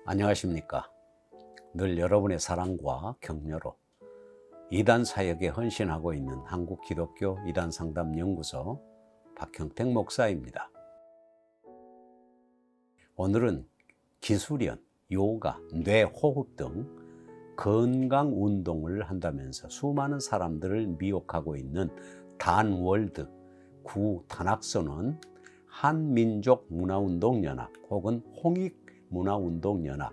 안녕하십니까. 늘 여러분의 사랑과 격려로 이단 사역에 헌신하고 있는 한국기독교 이단상담연구소 박형택 목사입니다. 오늘은 기술연, 요가, 뇌호흡 등 건강운동을 한다면서 수많은 사람들을 미혹하고 있는 단월드, 구단학선은 한민족문화운동연합 혹은 홍익문화운동연합,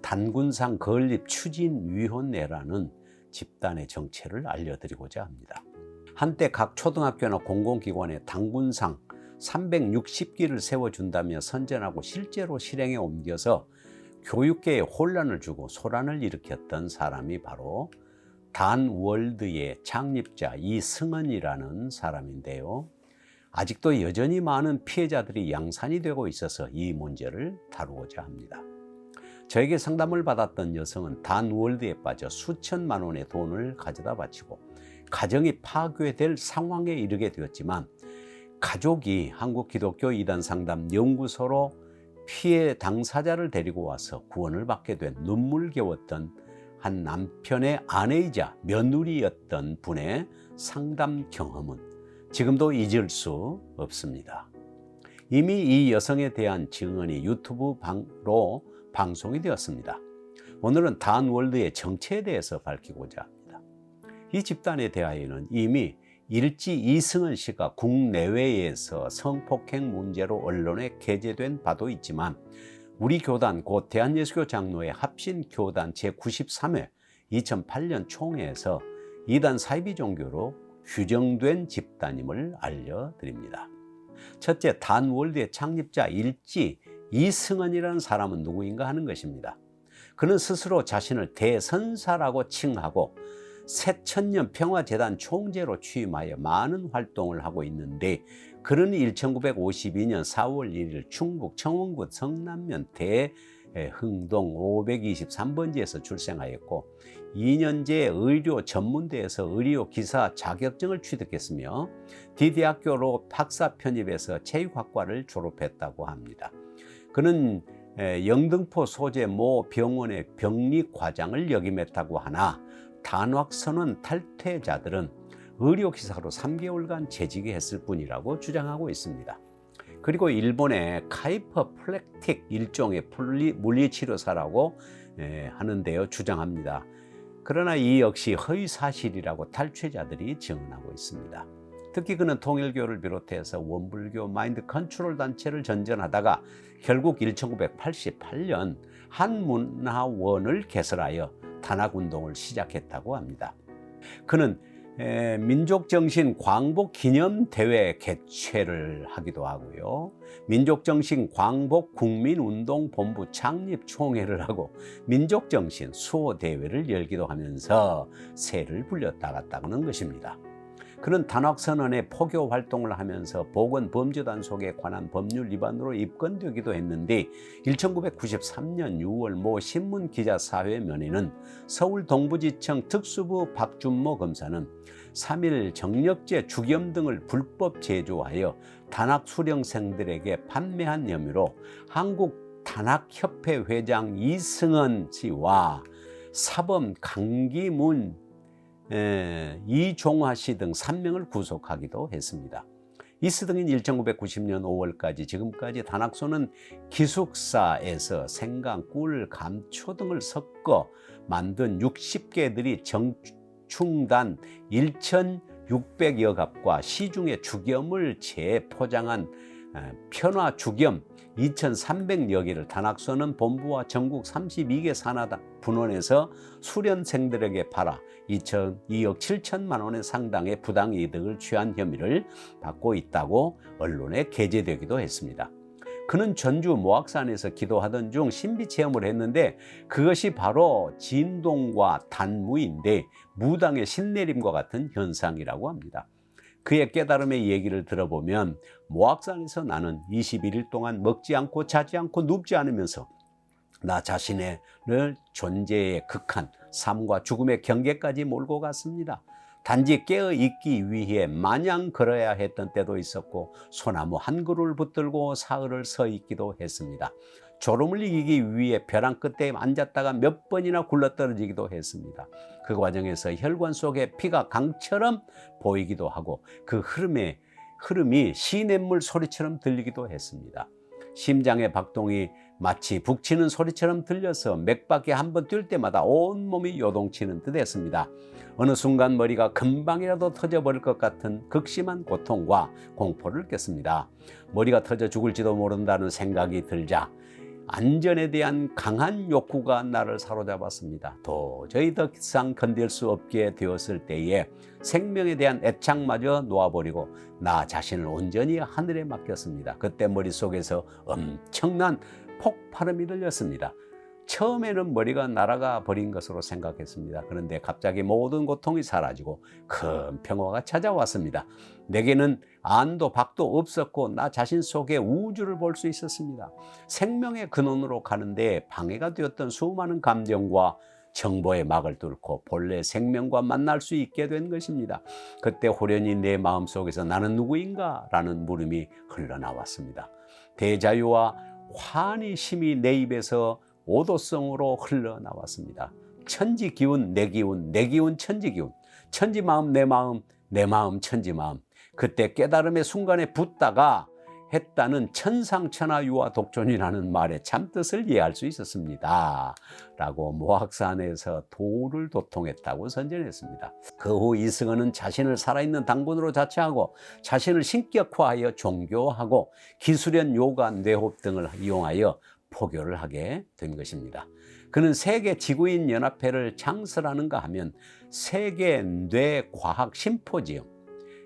단군상 건립추진위원회라는 집단의 정체를 알려드리고자 합니다. 한때 각 초등학교나 공공기관에 단군상 360기를 세워준다며 선전하고 실제로 실행에 옮겨서 교육계에 혼란을 주고 소란을 일으켰던 사람이 바로 단월드의 창립자 이승헌이라는 사람인데요. 아직도 여전히 많은 피해자들이 양산이 되고 있어서 이 문제를 다루고자 합니다. 저에게 상담을 받았던 여성은 단월드에 빠져 수천만 원의 돈을 가져다 바치고 가정이 파괴될 상황에 이르게 되었지만 가족이 한국기독교 이단상담연구소로 피해 당사자를 데리고 와서 구원을 받게 된 눈물겨웠던 한 남편의 아내이자 며느리였던 분의 상담 경험은 지금도 잊을 수 없습니다. 이미 이 여성에 대한 증언이 유튜브로 방송이 되었습니다. 오늘은 단월드의 정체에 대해서 밝히고자 합니다. 이 집단에 대하여는 이미 일지 이승헌 씨가 국내외에서 성폭행 문제로 언론에 게재된 바도 있지만 우리 교단 곧 대한예수교 장로회 합신교단 제93회 2008년 총회에서 이단 사이비 종교로 규정된 집단임을 알려드립니다. 첫째, 단월드의 창립자 일지 이승헌이라는 사람은 누구인가 하는 것입니다. 그는 스스로 자신을 대선사라고 칭하고 새천년 평화재단 총재로 취임하여 많은 활동을 하고 있는데 그는 1952년 4월 1일 충북 청원군 성남면 대흥동 523번지에서 출생하였고 2년제 의료 전문대에서 의료 기사 자격증을 취득했으며 D대학교로 박사 편입해서 체육학과를 졸업했다고 합니다. 그는 영등포 소재 모 병원의 병리과장을 역임했다고 하나 단학선언 탈퇴자들은 의료기사로 3개월간 재직을 했을 뿐이라고 주장하고 있습니다. 그리고 일본의 카이퍼플렉틱 일종의 물리치료사라고 하는데요, 주장합니다. 그러나 이 역시 허위사실이라고 탈취자들이 증언하고 있습니다. 특히 그는 통일교를 비롯해서 원불교 마인드 컨트롤 단체를 전전하다가 결국 1988년 한문화원을 개설하여 단학운동을 시작했다고 합니다. 그는 민족정신 광복 기념대회 개최를 하기도 하고요. 민족정신 광복 국민운동본부 창립총회를 하고 민족정신 수호대회를 열기도 하면서 새를 불렸다갔다는 것입니다. 그는 단학선언의 포교 활동을 하면서 보건범죄단속에 관한 법률 위반으로 입건되기도 했는데 1993년 6월 모 신문기자사회면에는 서울 동부지청 특수부 박준모 검사는 3일 정력제 죽염 등을 불법 제조하여 단학 수령생들에게 판매한 혐의로 한국단학협회 회장 이승헌 씨와 사범 강기문 이종화 씨 등 3명을 구속하기도 했습니다. 이스 등은 1990년 5월까지 지금까지 단학소는 기숙사에서 생강, 꿀, 감초 등을 섞어 만든 60개들이 정충단 1,600여 갑과 시중의 죽염을 재포장한 편화 죽염 2,300여 개를 단학소는 본부와 전국 32개 산하 분원에서 수련생들에게 팔아 2억 7천만 원의 상당의 부당이득을 취한 혐의를 받고 있다고 언론에 게재되기도 했습니다. 그는 전주 모악산에서 기도하던 중 신비체험을 했는데 그것이 바로 진동과 단무인데 무당의 신내림과 같은 현상이라고 합니다. 그의 깨달음의 얘기를 들어보면 모악산에서 나는 21일 동안 먹지 않고 자지 않고 눕지 않으면서 나 자신의 존재의 극한, 삶과 죽음의 경계까지 몰고 갔습니다. 단지 깨어 있기 위해 마냥 걸어야 했던 때도 있었고 소나무 한 그루를 붙들고 사흘을 서 있기도 했습니다. 졸음을 이기기 위해 벼랑 끝에 앉았다가 몇 번이나 굴러떨어지기도 했습니다. 그 과정에서 혈관 속에 피가 강처럼 보이기도 하고 그 흐름이 시냇물 소리처럼 들리기도 했습니다. 심장의 박동이 마치 북치는 소리처럼 들려서 맥박이 한 번 뛸 때마다 온몸이 요동치는 듯 했습니다. 어느 순간 머리가 금방이라도 터져버릴 것 같은 극심한 고통과 공포를 깼습니다. 머리가 터져 죽을지도 모른다는 생각이 들자 안전에 대한 강한 욕구가 나를 사로잡았습니다. 도저히 더 이상 견딜 수 없게 되었을 때에 생명에 대한 애착마저 놓아버리고 나 자신을 온전히 하늘에 맡겼습니다. 그때 머릿속에서 엄청난 폭발음이 들렸습니다. 처음에는 머리가 날아가 버린 것으로 생각했습니다. 그런데 갑자기 모든 고통이 사라지고 큰 평화가 찾아왔습니다. 내게는 안도 박도 없었고 나 자신 속에 우주를 볼 수 있었습니다. 생명의 근원으로 가는데 방해가 되었던 수많은 감정과 정보의 막을 뚫고 본래 생명과 만날 수 있게 된 것입니다. 그때 호련히 내 마음속에서 나는 누구인가? 라는 물음이 흘러나왔습니다. 대자유와 환희심이 내 입에서 오도성으로 흘러나왔습니다. 천지 기운, 내 기운, 내 기운, 천지 기운, 천지 마음, 내 마음, 내 마음, 천지 마음. 그때 깨달음의 순간에 붙다가 했다는 천상천하유화 독존이라는 말의 참뜻을 이해할 수 있었습니다. 라고 모학산에서 도를 도통했다고 선전했습니다. 그 후 이승헌은 자신을 살아있는 당군으로 자처하고 자신을 신격화하여 종교하고 기술연 요가 뇌호흡 등을 이용하여 포교를 하게 된 것입니다. 그는 세계 지구인 연합회를 창설하는가 하면 세계 뇌과학 심포지엄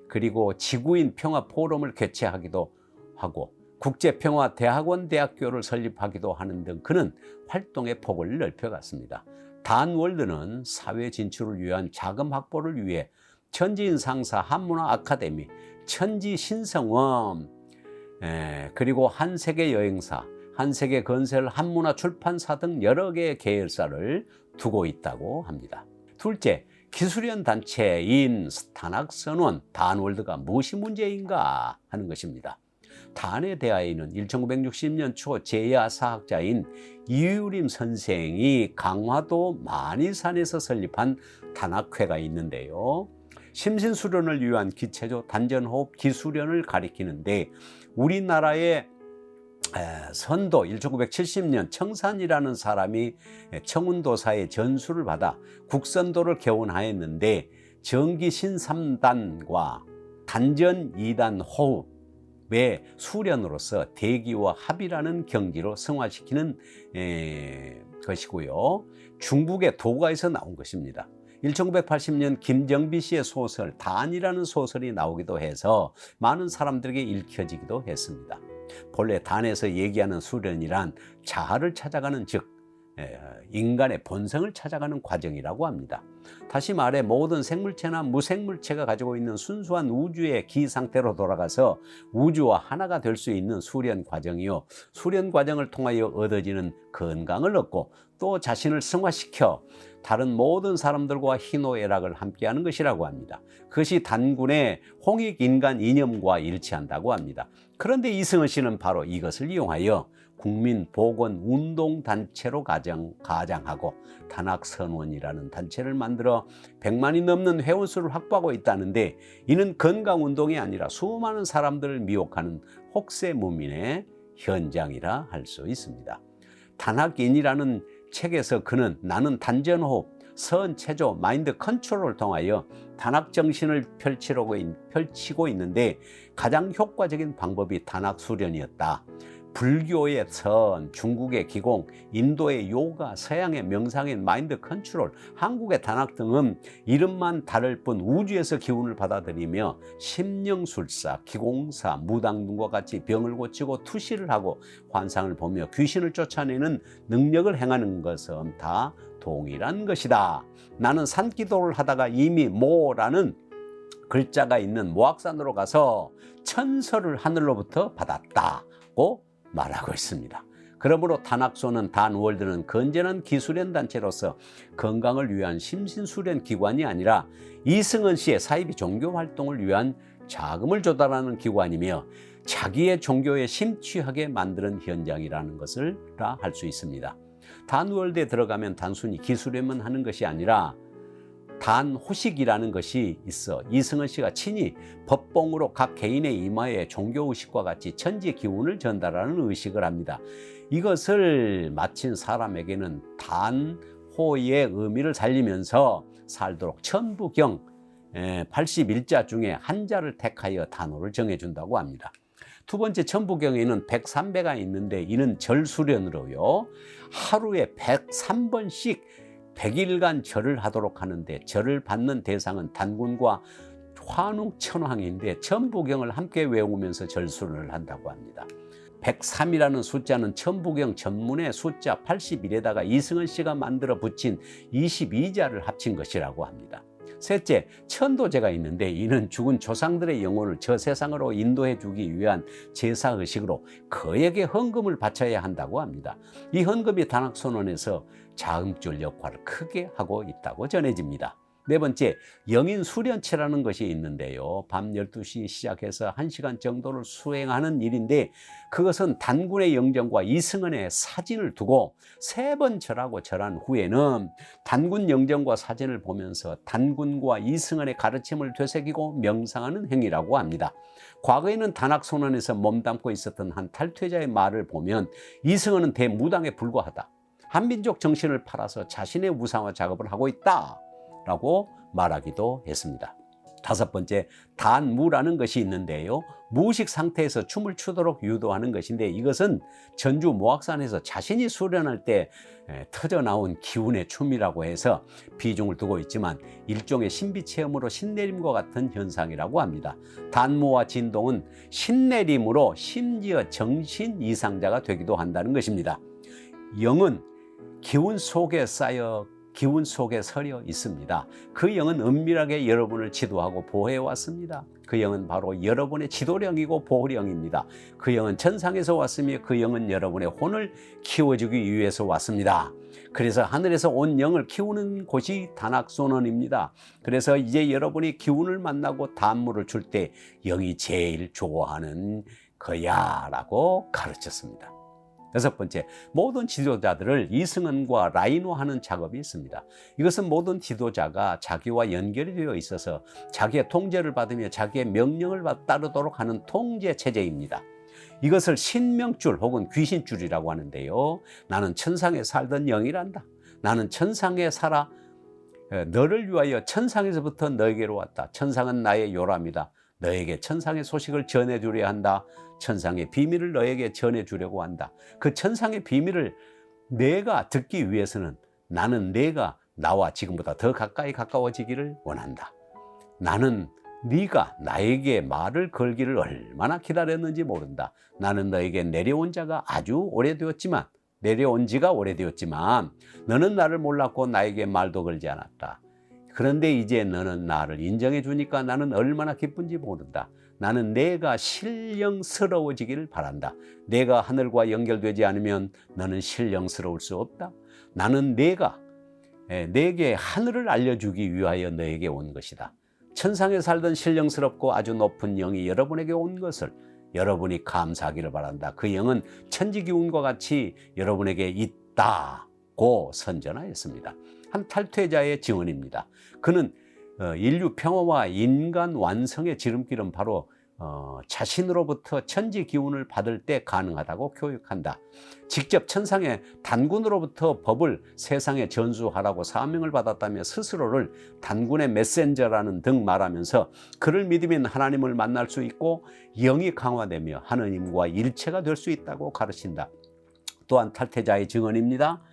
그리고 지구인 평화 포럼을 개최하기도 하고 국제평화대학원 대학교를 설립하기도 하는 등 그는 활동의 폭을 넓혀갔습니다. 단월드는 사회 진출을 위한 자금 확보를 위해 천지인 상사 한문화 아카데미, 천지신성원 그리고 한세계 여행사, 한세계 건설, 한문화 출판사 등 여러 개의 계열사를 두고 있다고 합니다. 둘째, 기술연 단체인 단학선원, 단월드가 무엇이 문제인가 하는 것입니다. 단에 대하여는 1960년 초 제야사학자인 이유림 선생이 강화도 만이산에서 설립한 단학회가 있는데요. 심신수련을 위한 기체조 단전호흡 기술연을 가리키는데 우리나라의 선도 1970년 청산이라는 사람이 청운도사의 전수를 받아 국선도를 개원하였는데 정기신 3단과 단전 2단 호흡의 수련으로서 대기와 합이라는 경지로 승화시키는 것이고요. 중국의 도가에서 나온 것입니다. 1980년 김정비 씨의 소설 단이라는 소설이 나오기도 해서 많은 사람들에게 읽혀지기도 했습니다. 본래 단에서 얘기하는 수련이란 자아를 찾아가는 즉 인간의 본성을 찾아가는 과정이라고 합니다. 다시 말해 모든 생물체나 무생물체가 가지고 있는 순수한 우주의 기 상태로 돌아가서 우주와 하나가 될 수 있는 수련 과정이요. 수련 과정을 통하여 얻어지는 건강을 얻고 또 자신을 승화시켜 다른 모든 사람들과 희노애락을 함께하는 것이라고 합니다. 그것이 단군의 홍익인간 이념과 일치한다고 합니다. 그런데 이승헌 씨는 바로 이것을 이용하여 국민보건운동단체로 가장하고 단학선원이라는 단체를 만들어 100만이 넘는 회원수를 확보하고 있다는데 이는 건강운동이 아니라 수많은 사람들을 미혹하는 혹세무민의 현장이라 할 수 있습니다. 단학인이라는 책에서 그는 나는 단전호흡, 선체조, 마인드 컨트롤을 통하여 단학정신을 펼치고 있는데 가장 효과적인 방법이 단학수련이었다. 불교의 선, 중국의 기공, 인도의 요가, 서양의 명상인 마인드 컨트롤, 한국의 단학 등은 이름만 다를 뿐 우주에서 기운을 받아들이며 심령술사, 기공사, 무당 등과 같이 병을 고치고 투시를 하고 환상을 보며 귀신을 쫓아내는 능력을 행하는 것은 다 동일한 것이다. 나는 산기도를 하다가 이미 모라는 글자가 있는 모악산으로 가서 천서를 하늘로부터 받았다고 말하고 있습니다. 그러므로 단학소는 단월드는 건전한 기술연 단체로서 건강을 위한 심신수련 기관이 아니라 이승헌 씨의 사이비 종교 활동을 위한 자금을 조달하는 기관이며 자기의 종교에 심취하게 만드는 현장이라는 것을 할 수 있습니다. 단월드에 들어가면 단순히 기술에만 하는 것이 아니라 단호식이라는 것이 있어 이승헌 씨가 친히 법봉으로 각 개인의 이마에 종교의식과 같이 천지 기운을 전달하는 의식을 합니다. 이것을 마친 사람에게는 단호의 의미를 살리면서 살도록 천부경 81자 중에 한 자를 택하여 단호를 정해준다고 합니다. 두 번째, 천부경에는 103배가 있는데 이는 절수련으로요, 하루에 103번씩 100일간 절을 하도록 하는데, 절을 받는 대상은 단군과 환웅천황인데 천부경을 함께 외우면서 절수련을 한다고 합니다. 103이라는 숫자는 천부경 전문의 숫자 81에다가 이승헌 씨가 만들어 붙인 22자를 합친 것이라고 합니다. 셋째, 천도제가 있는데 이는 죽은 조상들의 영혼을 저 세상으로 인도해 주기 위한 제사의식으로 그에게 헌금을 바쳐야 한다고 합니다. 이 헌금이 단학선언에서 자음줄 역할을 크게 하고 있다고 전해집니다. 네 번째, 영인수련체라는 것이 있는데요, 밤 12시 시작해서 1시간 정도를 수행하는 일인데, 그것은 단군의 영정과 이승헌의 사진을 두고 3번 절하고 절한 후에는 단군 영정과 사진을 보면서 단군과 이승헌의 가르침을 되새기고 명상하는 행위라고 합니다. 과거에는 단학선언에서 몸담고 있었던 한 탈퇴자의 말을 보면 이승헌은 대무당에 불과하다, 한민족 정신을 팔아서 자신의 우상화 작업을 하고 있다 라고 말하기도 했습니다. 다섯 번째, 단무라는 것이 있는데요, 무의식 상태에서 춤을 추도록 유도하는 것인데, 이것은 전주 모악산에서 자신이 수련할 때 터져나온 기운의 춤이라고 해서 비중을 두고 있지만 일종의 신비체험으로 신내림과 같은 현상이라고 합니다. 단무와 진동은 신내림으로 심지어 정신 이상자가 되기도 한다는 것입니다. 영은 기운 속에 쌓여 기운 속에 서려 있습니다. 그 영은 은밀하게 여러분을 지도하고 보호해 왔습니다. 그 영은 바로 여러분의 지도령이고 보호령입니다. 그 영은 천상에서 왔으며 그 영은 여러분의 혼을 키워주기 위해서 왔습니다. 그래서 하늘에서 온 영을 키우는 곳이 단학선언입니다. 그래서 이제 여러분이 기운을 만나고 단무를 줄 때 영이 제일 좋아하는 거야 라고 가르쳤습니다. 여섯 번째, 모든 지도자들을 이승헌과 라이노하는 작업이 있습니다. 이것은 모든 지도자가 자기와 연결이 되어 있어서 자기의 통제를 받으며 자기의 명령을 따르도록 하는 통제 체제입니다. 이것을 신명줄 혹은 귀신줄이라고 하는데요, 나는 천상에 살던 영이란다. 나는 천상에 살아 너를 위하여 천상에서부터 너에게로 왔다. 천상은 나의 요람이다. 너에게 천상의 소식을 전해주려 한다. 천상의 비밀을 너에게 전해주려고 한다. 그 천상의 비밀을 내가 듣기 위해서는 나는 내가 나와 지금보다 더 가까이 가까워지기를 원한다. 나는 네가 나에게 말을 걸기를 얼마나 기다렸는지 모른다. 나는 너에게 내려온 지가 오래되었지만 너는 나를 몰랐고 나에게 말도 걸지 않았다. 그런데 이제 너는 나를 인정해 주니까 나는 얼마나 기쁜지 모른다. 나는 내가 신령스러워지기를 바란다. 내가 하늘과 연결되지 않으면 너는 신령스러울 수 없다. 나는 내게 하늘을 알려주기 위하여 너에게 온 것이다. 천상에 살던 신령스럽고 아주 높은 영이 여러분에게 온 것을 여러분이 감사하기를 바란다. 그 영은 천지기운과 같이 여러분에게 있다고 선전하였습니다. 한 탈퇴자의 증언입니다. 그는 인류 평화와 인간 완성의 지름길은 바로 자신으로부터 천지 기운을 받을 때 가능하다고 교육한다. 직접 천상의 단군으로부터 법을 세상에 전수하라고 사명을 받았다며 스스로를 단군의 메신저라는 등 말하면서 그를 믿으면 하나님을 만날 수 있고 영이 강화되며 하느님과 일체가 될 수 있다고 가르친다. 또한 탈퇴자의 증언입니다.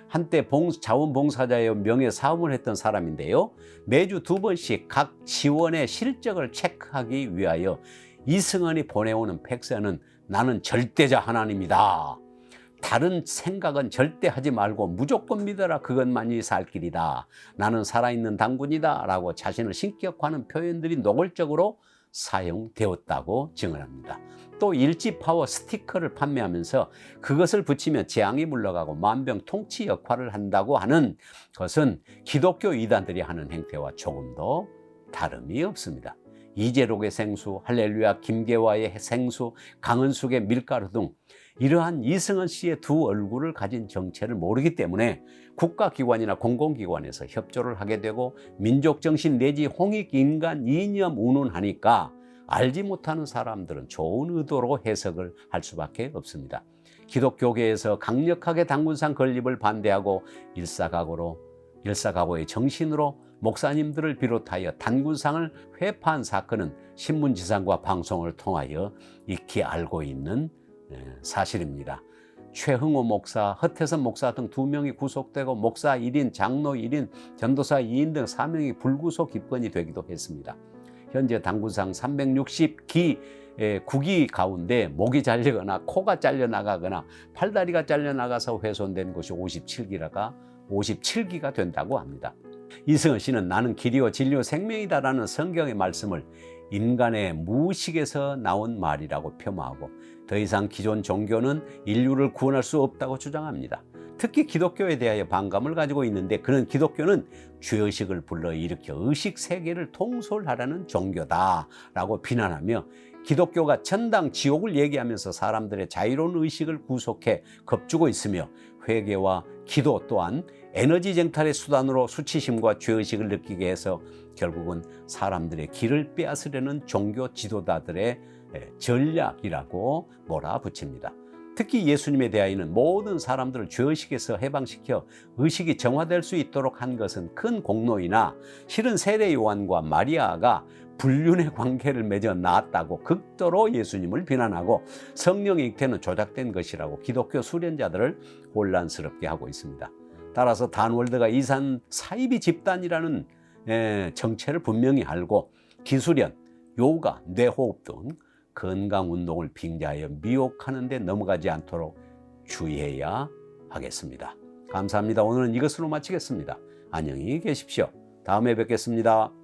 한때 자원봉사자의 명예사업을 했던 사람인데요, 매주 2번씩 각 지원의 실적을 체크하기 위하여 이승헌이 보내오는 팩스에는 나는 절대자 하나님이다, 다른 생각은 절대 하지 말고 무조건 믿어라, 그것만이 살 길이다, 나는 살아있는 단군이다 라고 자신을 신격화하는 표현들이 노골적으로 사용되었다고 증언합니다. 또 일지파워 스티커를 판매하면서 그것을 붙이면 재앙이 물러가고 만병통치 역할을 한다고 하는 것은 기독교 이단들이 하는 행태와 조금도 다름이 없습니다. 이재록의 생수, 할렐루야 김계화의 생수, 강은숙의 밀가루 등 이러한 이승헌 씨의 두 얼굴을 가진 정체를 모르기 때문에 국가기관이나 공공기관에서 협조를 하게 되고 민족정신 내지 홍익인간 이념 운운하니까 알지 못하는 사람들은 좋은 의도로 해석을 할 수밖에 없습니다. 기독교계에서 강력하게 단군상 건립을 반대하고 일사각오의 정신으로 목사님들을 비롯하여 단군상을 회파한 사건은 신문지상과 방송을 통하여 익히 알고 있는 사실입니다. 최흥호 목사, 허태선 목사 등 2명이 구속되고 목사 1인, 장로 1인, 전도사 2인 등 4명이 불구속 입건이 되기도 했습니다. 현재 단군상 360기 국위 가운데 목이 잘리거나 코가 잘려나가거나 팔다리가 잘려나가서 훼손된 것이 57기가 된다고 합니다. 이승헌 씨는 나는 길이요 진리요 생명이다라는 성경의 말씀을 인간의 무의식에서 나온 말이라고 폄하하고 더 이상 기존 종교는 인류를 구원할 수 없다고 주장합니다. 특히 기독교에 대하여 반감을 가지고 있는데 그는 기독교는 죄의식을 불러일으켜 의식 세계를 통솔하라는 종교다라고 비난하며 기독교가 천당, 지옥을 얘기하면서 사람들의 자유로운 의식을 구속해 겁주고 있으며 회개와 기도 또한 에너지 쟁탈의 수단으로 수치심과 죄의식을 느끼게 해서 결국은 사람들의 길을 빼앗으려는 종교 지도자들의 전략이라고 몰아붙입니다. 특히 예수님에 대하여는 모든 사람들을 죄의식에서 해방시켜 의식이 정화될 수 있도록 한 것은 큰 공로이나 실은 세례 요한과 마리아가 불륜의 관계를 맺어 낳았다고 극도로 예수님을 비난하고 성령의 잉태는 조작된 것이라고 기독교 수련자들을 혼란스럽게 하고 있습니다. 따라서 단월드가 이산 사이비 집단이라는 정체를 분명히 알고 기수련, 요가, 뇌호흡 등 건강운동을 빙자하여 미혹하는 데 넘어가지 않도록 주의해야 하겠습니다. 감사합니다. 오늘은 이것으로 마치겠습니다. 안녕히 계십시오. 다음에 뵙겠습니다.